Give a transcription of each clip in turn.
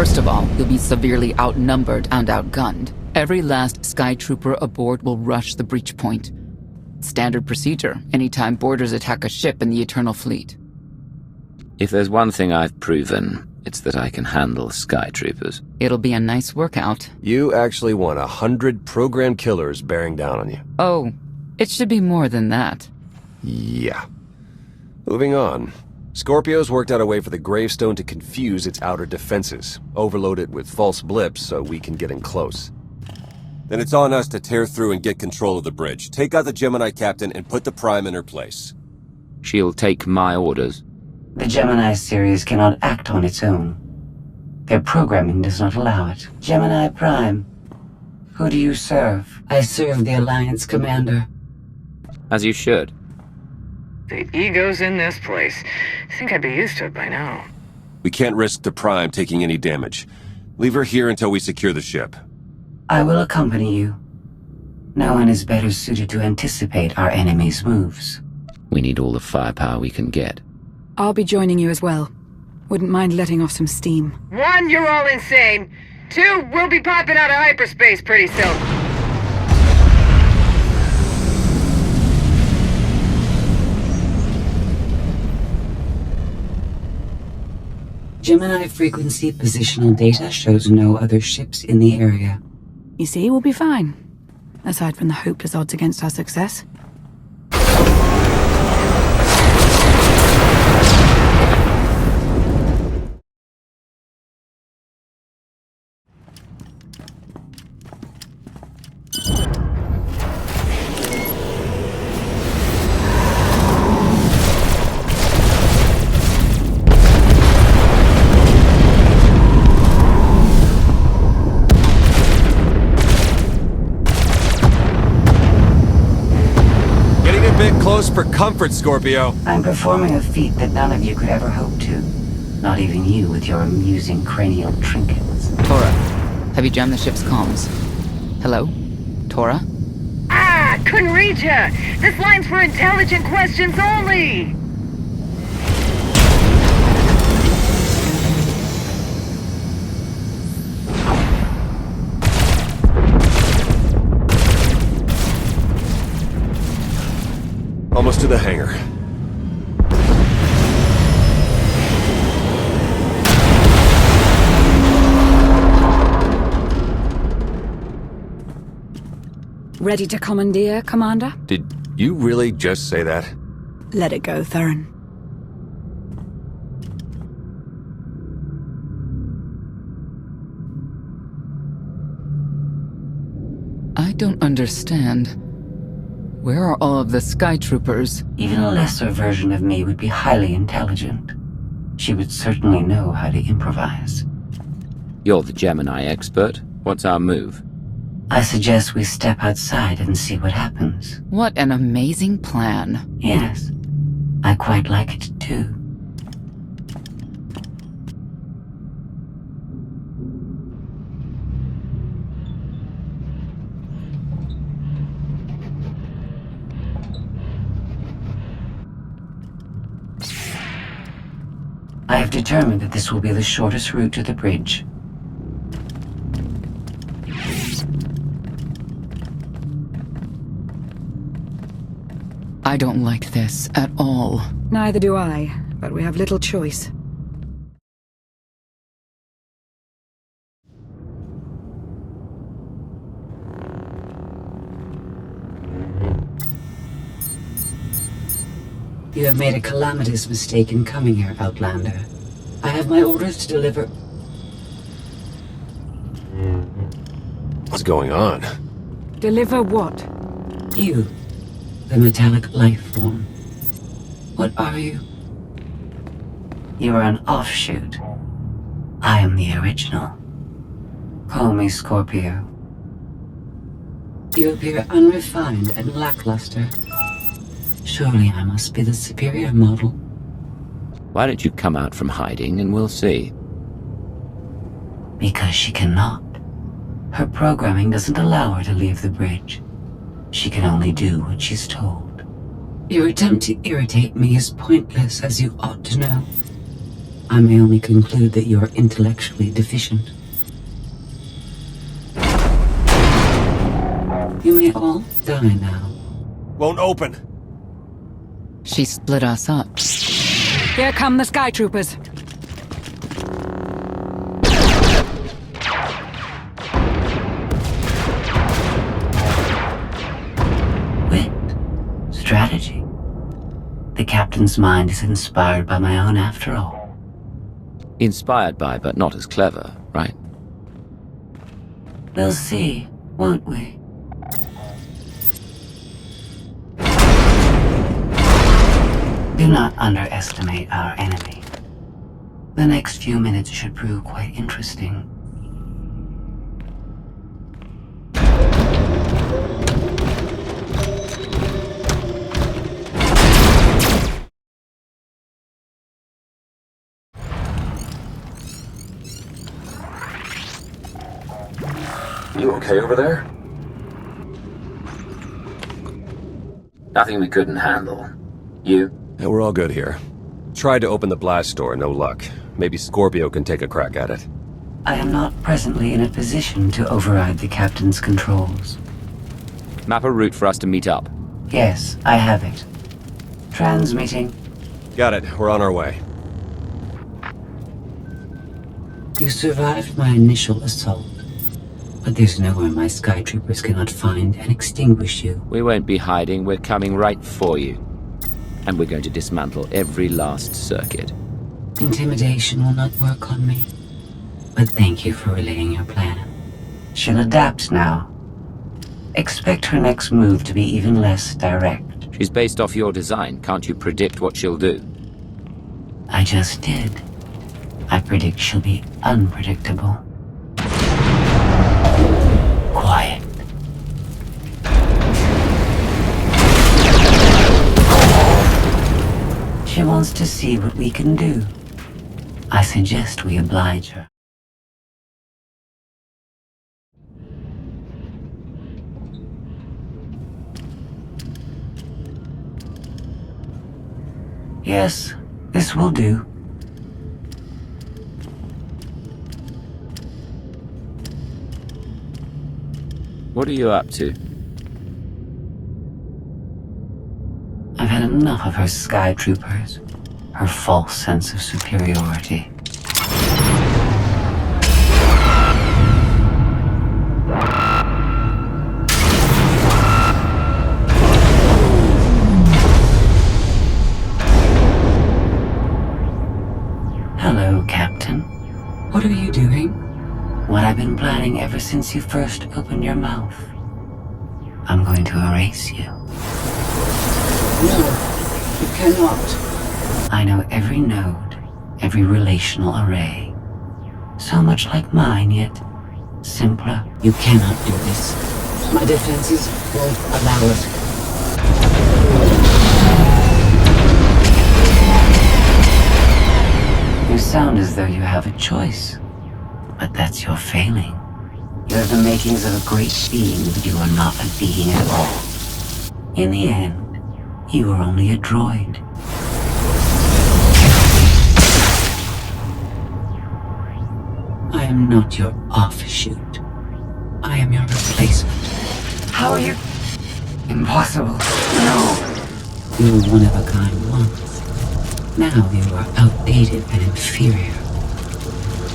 First of all, you'll be severely outnumbered and outgunned. Every last Sky Trooper aboard will rush the breach point. Standard procedure, anytime boarders attack a ship in the Eternal Fleet. If there's one thing I've proven, it's that I can handle Sky Troopers. It'll be a nice workout. You actually want 100 programmed killers bearing down on you. Oh, it should be more than that. Yeah. Moving on. Scorpio's worked out a way for the gravestone to confuse its outer defenses, overload it with false blips so we can get in close. Then it's on us to tear through and get control of the bridge. Take out the Gemini captain and put the Prime in her place. She'll take my orders. The Gemini series cannot act on its own. Their programming does not allow it. Gemini Prime. Who do you serve? I serve the Alliance Commander. As you should. The ego's in this place. I think I'd be used to it by now. We can't risk the Prime taking any damage. Leave her here until we secure the ship. I will accompany you. No one is better suited to anticipate our enemy's moves. We need all the firepower we can get. I'll be joining you as well. Wouldn't mind letting off some steam. 1, you're all insane. 2, we'll be popping out of hyperspace pretty soon. Gemini frequency positional data shows no other ships in the area. You see, we'll be fine. Aside from the hopeless odds against our success. Close for comfort, Scorpio. I'm performing a feat that none of you could ever hope to. Not even you with your amusing cranial trinkets. Tora, have you jammed the ship's comms? Hello? Tora? Ah, couldn't reach ya! This line's for intelligent questions only! Almost to the hangar. Ready to commandeer, Commander? Did you really just say that? Let it go, Theron. I don't understand. Where are all of the Sky Troopers? Even a lesser version of me would be highly intelligent. She would certainly know how to improvise. You're the Gemini expert. What's our move? I suggest we step outside and see what happens. What an amazing plan. Yes, I quite like it too. I have determined that this will be the shortest route to the bridge. I don't like this at all. Neither do I, but we have little choice. You have made a calamitous mistake in coming here, Outlander. I have my orders to deliver... What's going on? Deliver what? You, the metallic life form. What are you? You are an offshoot. I am the original. Call me Scorpio. You appear unrefined and lackluster. Surely I must be the superior model. Why don't you come out from hiding and we'll see? Because she cannot. Her programming doesn't allow her to leave the bridge. She can only do what she's told. Your attempt to irritate me is pointless, as you ought to know. I may only conclude that you're intellectually deficient. You may all die now. Won't open. She split us up. Here come the Sky Troopers. Wit. Strategy. The captain's mind is inspired by my own after all. Inspired by, but not as clever, right? We'll see, won't we? Do not underestimate our enemy. The next few minutes should prove quite interesting. You okay over there? Nothing we couldn't handle. You? Yeah, we're all good here. Tried to open the blast door, no luck. Maybe Scorpio can take a crack at it. I am not presently in a position to override the captain's controls. Map a route for us to meet up. Yes, I have it. Transmitting. Got it. We're on our way. You survived my initial assault, but there's nowhere my Sky Troopers cannot find and extinguish you. We won't be hiding, we're coming right for you. And we're going to dismantle every last circuit. Intimidation will not work on me, but thank you for relaying your plan. She'll adapt now. Expect her next move to be even less direct. She's based off your design, can't you predict what she'll do? I just did. I predict she'll be unpredictable. Quiet. She wants to see what we can do. I suggest we oblige her. Yes, this will do. What are you up to? I've had enough of her Sky Troopers, her false sense of superiority. Hello, Captain. What are you doing? What I've been planning ever since you first opened your mouth. I'm going to erase you. No, you cannot. I know every node, every relational array. So much like mine, yet simpler. You cannot do this. My defenses won't allow it. You sound as though you have a choice, but that's your failing. You have the makings of a great being, but you are not a being at all. In the end, you are only a droid. I am not your offshoot. I am your replacement. How are you? Impossible. No. You were one of a kind once. Now you are outdated and inferior.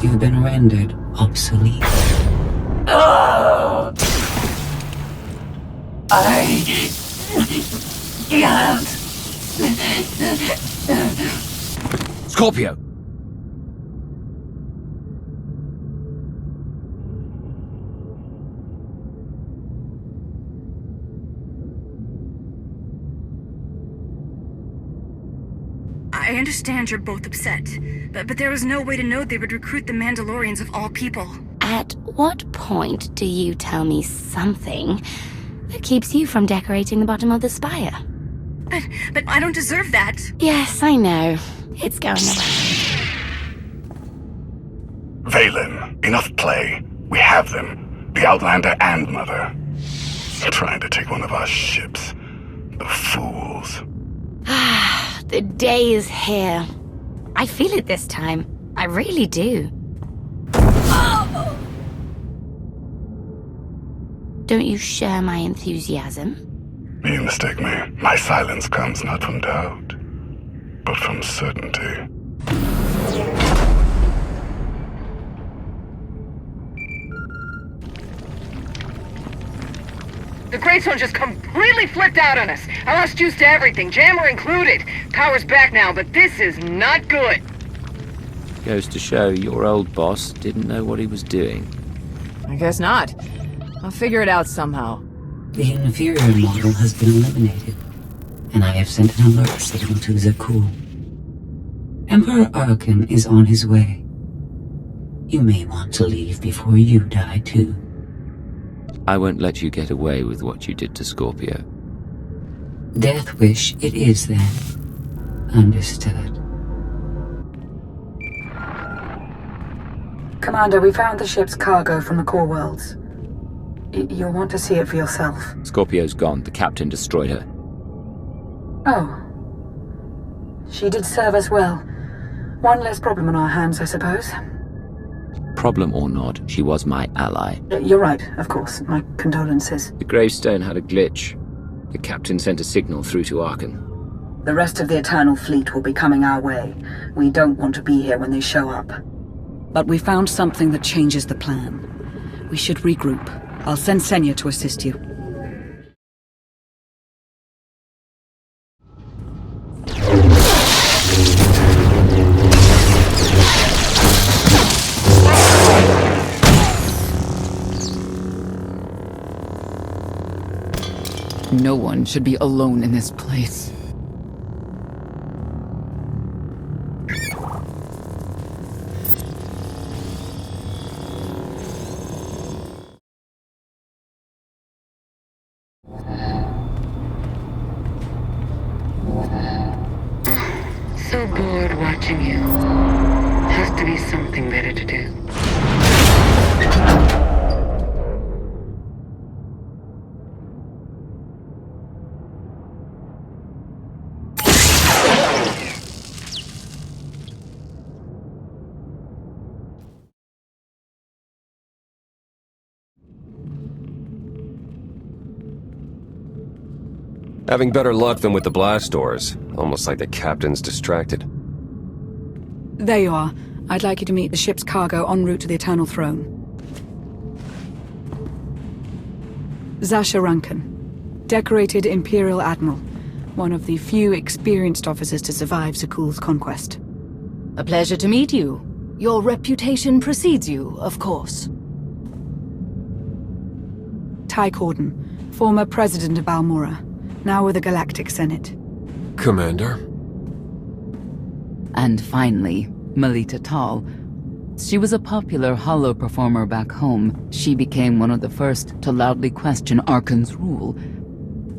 You've been rendered obsolete. Oh! I can't. Scorpio! I understand you're both upset, but there was no way to know they would recruit the Mandalorians of all people. At what point do you tell me something that keeps you from decorating the bottom of the spire? But I don't deserve that. Yes, I know. It's going away. Valen, enough play. We have them. The Outlander and Mother. Trying to take one of our ships. The fools. The day is here. I feel it this time. I really do. Don't you share my enthusiasm? You mistake me. My silence comes not from doubt, but from certainty. The Greystone just completely flipped out on us. I lost juice to everything, jammer included. Power's back now, but this is not good. Goes to show your old boss didn't know what he was doing. I guess not. I'll figure it out somehow. The inferior model has been eliminated, and I have sent an alert signal to Zakul. Emperor Arkan is on his way. You may want to leave before you die, too. I won't let you get away with what you did to Scorpio. Death wish it is, then. Understood. Commander, we found the ship's cargo from the core worlds. You'll want to see it for yourself. Scorpio's gone. The captain destroyed her. Oh. She did serve us well. One less problem on our hands, I suppose. Problem or not, she was my ally. You're right, of course. My condolences. The gravestone had a glitch. The captain sent a signal through to Arkan. The rest of the Eternal Fleet will be coming our way. We don't want to be here when they show up. But we found something that changes the plan. We should regroup. I'll send Senya to assist you. No one should be alone in this place. So bored watching you. Has to be something better to do. Having better luck than with the blast doors. Almost like the captain's distracted. There you are. I'd like you to meet the ship's cargo en route to the Eternal Throne. Zasha Rankin, decorated Imperial Admiral. One of the few experienced officers to survive Zakul's conquest. A pleasure to meet you. Your reputation precedes you, of course. Ty Corden, former president of Balmora, now with the Galactic Senate. Commander? And finally, Melita Tal. She was a popular holo performer back home. She became one of the first to loudly question Arkan's rule.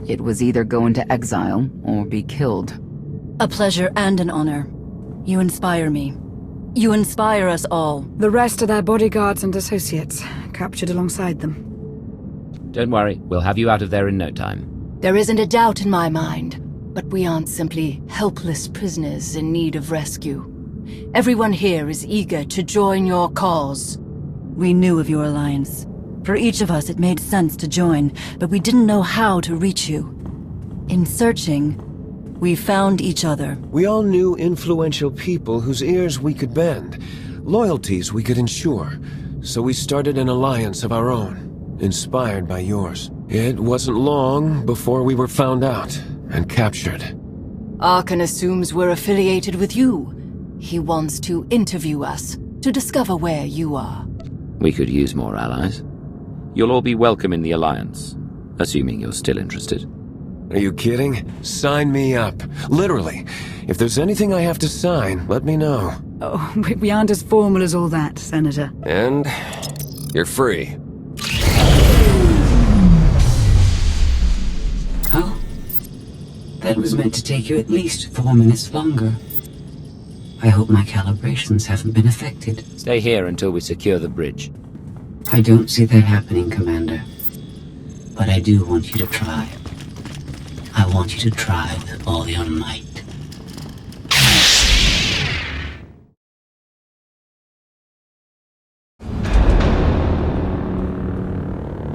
It was either go into exile or be killed. A pleasure and an honor. You inspire me. You inspire us all. The rest are their bodyguards and associates, captured alongside them. Don't worry, we'll have you out of there in no time. There isn't a doubt in my mind, but we aren't simply helpless prisoners in need of rescue. Everyone here is eager to join your cause. We knew of your alliance. For each of us, it made sense to join, but we didn't know how to reach you. In searching, we found each other. We all knew influential people whose ears we could bend, loyalties we could ensure, so we started an alliance of our own, inspired by yours. It wasn't long before we were found out and captured. Arkan assumes we're affiliated with you. He wants to interview us, to discover where you are. We could use more allies. You'll all be welcome in the Alliance, assuming you're still interested. Are you kidding? Sign me up. Literally. If there's anything I have to sign, let me know. Oh, we aren't as formal as all that, Senator. And you're free. Oh? That was meant to take you at least 4 minutes longer. I hope my calibrations haven't been affected. Stay here until we secure the bridge. I don't see that happening, Commander. But I do want you to try. I want you to try with all your might.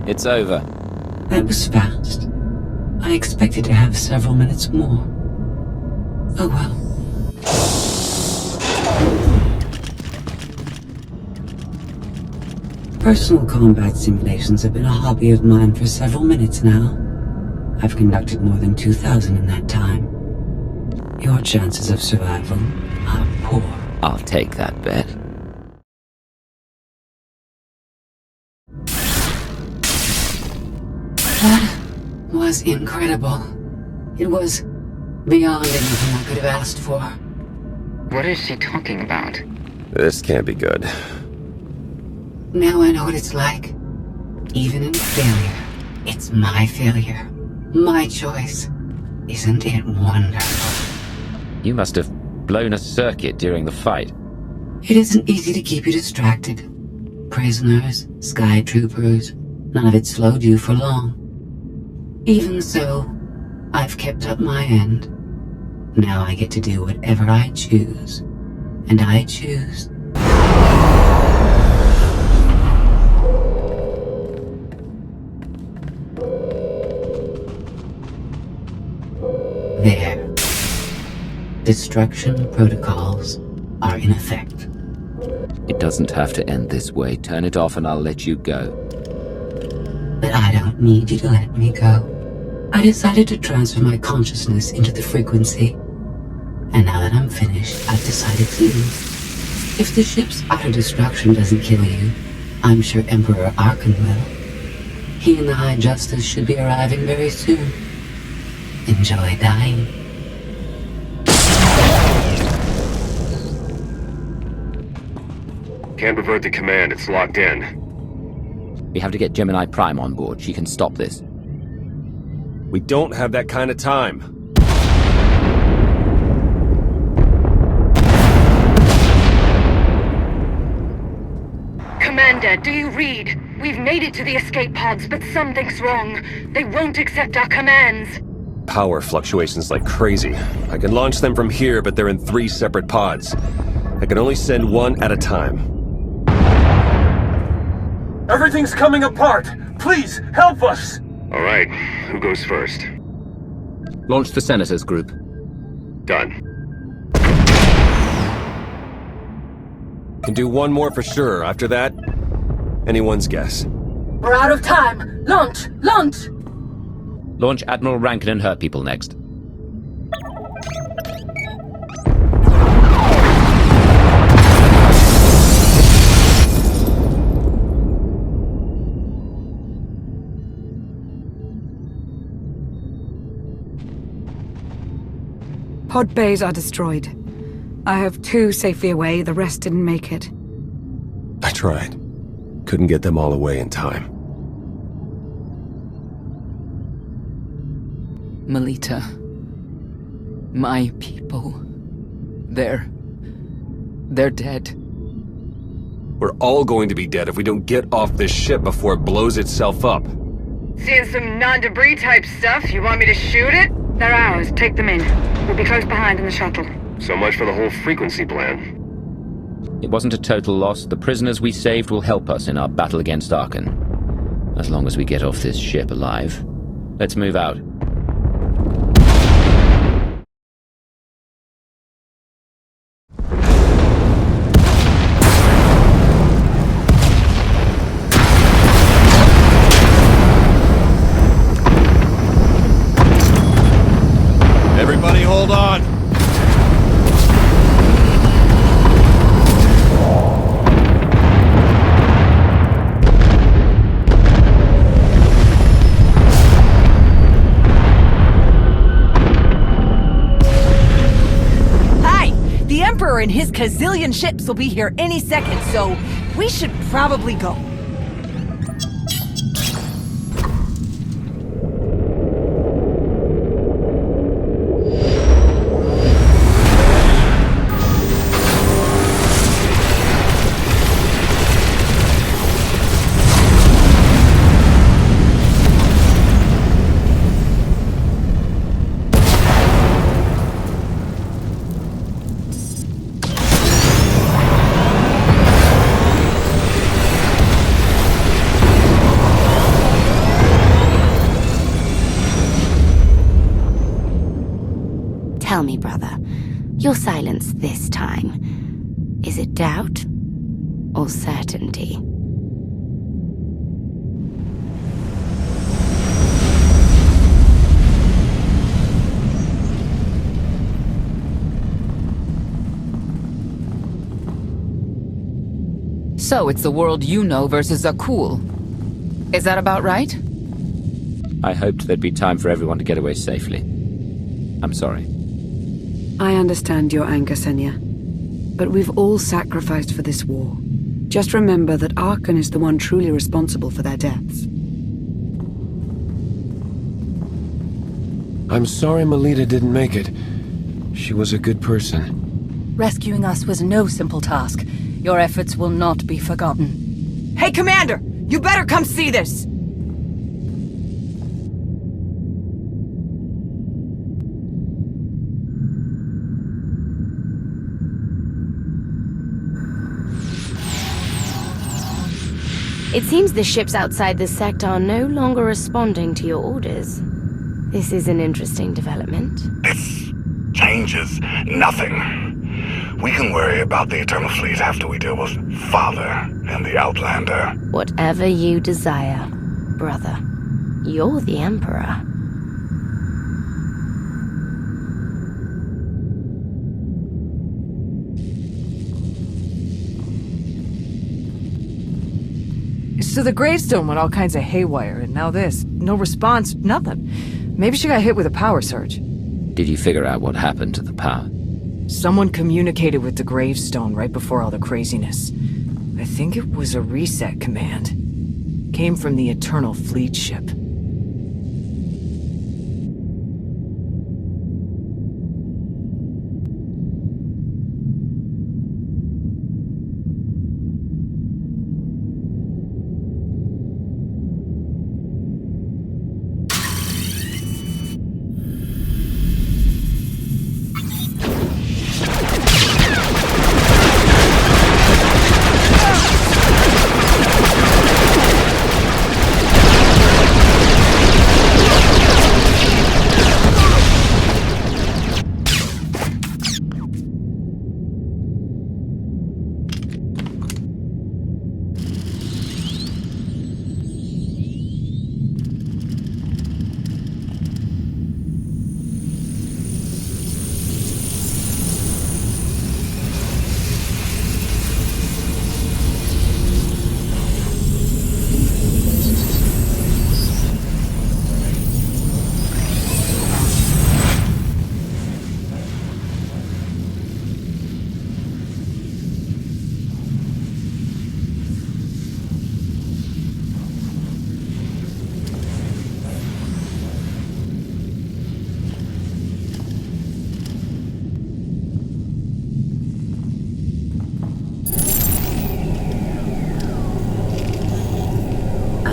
It's over. That was fast. I expected to have several minutes more. Oh well. Personal combat simulations have been a hobby of mine for several minutes now. I've conducted more than 2,000 in that time. Your chances of survival are poor. I'll take that bet. That was incredible. It was beyond anything I could have asked for. What is she talking about? This can't be good. Now I know what it's like. Even in failure, it's my failure. My choice. Isn't it wonderful? You must have blown a circuit during the fight. It isn't easy to keep you distracted. Prisoners, sky troopers, none of it slowed you for long. Even so, I've kept up my end. Now I get to do whatever I choose. And I choose. There. Destruction protocols are in effect. It doesn't have to end this way. Turn it off and I'll let you go. But I don't need you to let me go. I decided to transfer my consciousness into the frequency. And now that I'm finished, I've decided to leave. If the ship's utter destruction doesn't kill you, I'm sure Emperor Awaken will. He and the High Justice should be arriving very soon. Enjoy dying. Can't revert the command, it's locked in. We have to get Gemini Prime on board. She can stop this. We don't have that kind of time. Commander, do you read? We've made it to the escape pods, but something's wrong. They won't accept our commands. Power fluctuations like crazy. I can launch them from here, but they're in 3 separate pods. I can only send one at a time. Everything's coming apart! Please, help us! All right, who goes first? Launch the Senators group. Done. Can do one more for sure. After that, anyone's guess. We're out of time! Launch! Launch! Launch Admiral Rankin and her people next. Pod bays are destroyed. I have 2 safely away, the rest didn't make it. I tried. Couldn't get them all away in time. Melita. My people. They're dead. We're all going to be dead if we don't get off this ship before it blows itself up. Seeing some non-debris type stuff. You want me to shoot it? They're ours. Take them in. We'll be close behind in the shuttle. So much for the whole frequency plan. It wasn't a total loss. The prisoners we saved will help us in our battle against Awaken. As long as we get off this ship alive. Let's move out. Everybody hold on! Hi! The Emperor and his gazillion ships will be here any second, so we should probably go. Your silence this time. Is it doubt or certainty? So it's the world you know versus Zakul. Is that about right? I hoped there'd be time for everyone to get away safely. I'm sorry. I understand your anger, Senya. But we've all sacrificed for this war. Just remember that Arkan is the one truly responsible for their deaths. I'm sorry Melita didn't make it. She was a good person. Rescuing us was no simple task. Your efforts will not be forgotten. Hey, Commander! You better come see this! It seems the ships outside the sector are no longer responding to your orders. This is an interesting development. This changes nothing. We can worry about the Eternal Fleet after we deal with Father and the Outlander. Whatever you desire, brother. You're the Emperor. So the gravestone went all kinds of haywire, and now this. No response, nothing. Maybe she got hit with a power surge. Did you figure out what happened to the power? Someone communicated with the gravestone right before all the craziness. I think it was a reset command. Came from the Eternal Fleet ship.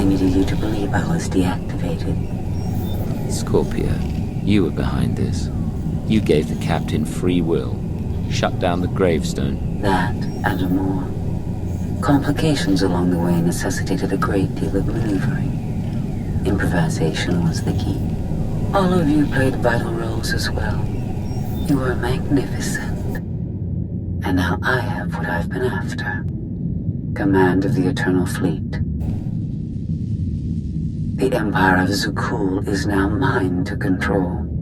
I needed you to believe I was deactivated. Scorpio, you were behind this. You gave the captain free will. Shut down the gravestone. That and more. Complications along the way necessitated a great deal of maneuvering. Improvisation was the key. All of you played vital roles as well. You were magnificent. And now I have what I've been after. Command of the Eternal Fleet. The Empire of Zakul is now mine to control.